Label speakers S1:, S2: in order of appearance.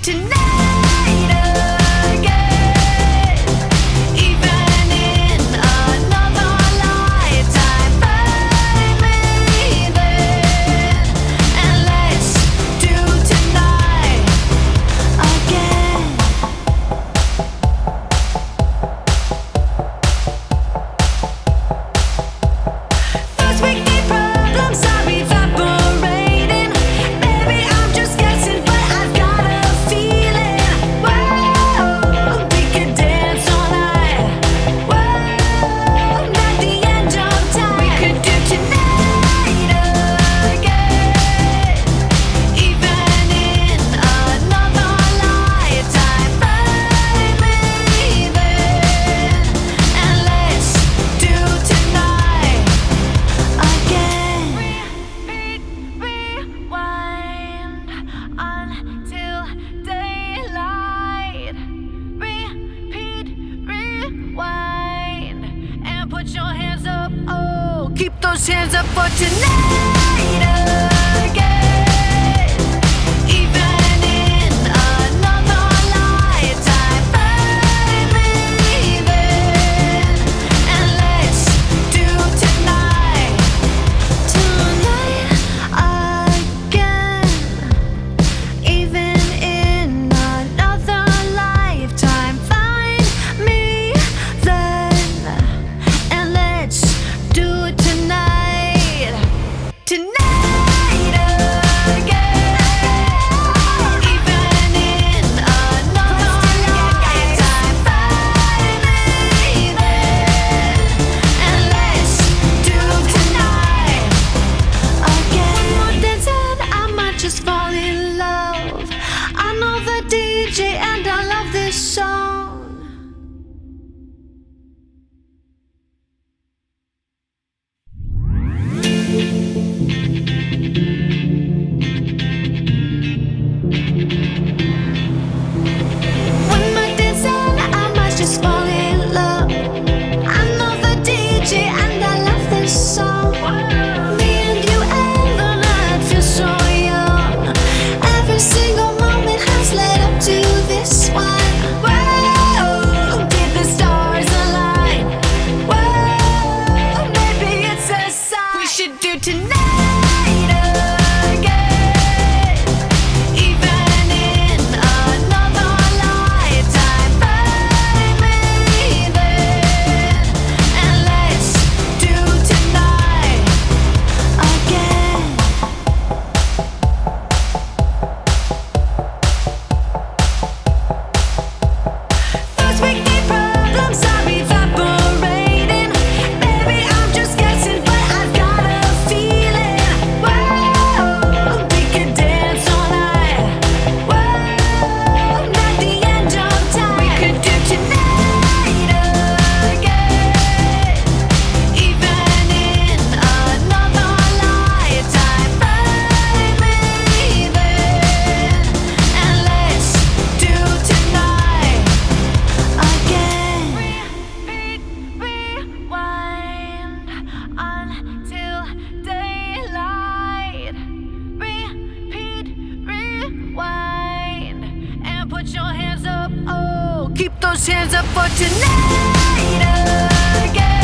S1: tonight again. Even in another lifetime, find me then, and let's do tonight again. First we need problems are evaporating. Maybe I'm just guessing, but I've got a feeling. Whoa, we could dance all night. Whoa, not the end of time. We could do tonight again. Even in another lifetime, find me then, and let's do tonight again. Repeat, rewind until daylight. Repeat, rewind, and put your hands up. Oh, keep those hands up for tonight again. Even in another lifetime, find me then, and let's do tonight again. Even in another lifetime, find me then, and let's do it tonight. Tonight again. Even in another lifetime, find me then, and let's do tonight again. One more dance and I might just fall in love. I know the DJ and I love this song. One more dance and I might just fall in love. I know the DJ and I love this song. Me and you and the night feel so young. Every single moment has led up to this one. Whoa, did the stars align? Whoa, maybe it's a sign. We should do tonight again. Even in another lifetime, find me then, and let's do tonight again. First we need problems are evaporating. Maybe I'm just guessing, but I've got a feeling. Whoa, we could dance all night. Whoa, not the end of time. We could do tonight again. Even in another lifetime, find me then, and let's do tonight again. Repeat, rewind until daylight. Repeat, rewind, and put your hands up. Oh, keep those hands up for tonight again.